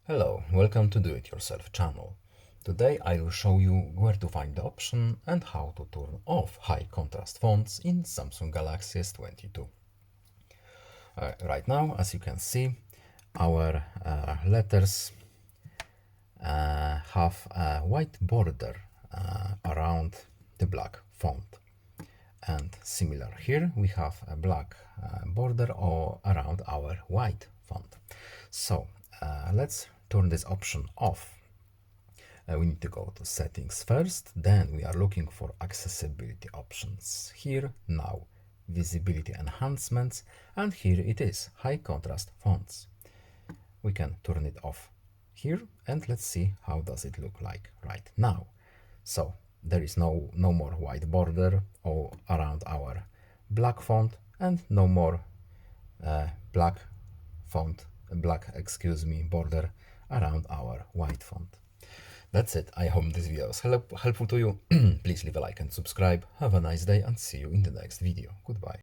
Hello, welcome to Do It Yourself channel. Today I will show you where to find the option and how to turn off high contrast fonts in Samsung Galaxy S22. Right now, as you can see, our letters have a white border around the black font. And similar here, we have a black border around our white font. So let's turn this option off. We need to go to settings first, then we are looking for accessibility options. Here, now, visibility enhancements, and here it is, high contrast fonts. We can turn it off here, and let's see how does it look like right now. So there is no more white border around our black font, and no more black border around our white font. That's it. I hope this video is helpful to you. Please leave a like and subscribe. Have a nice day and see you in the next video. Goodbye.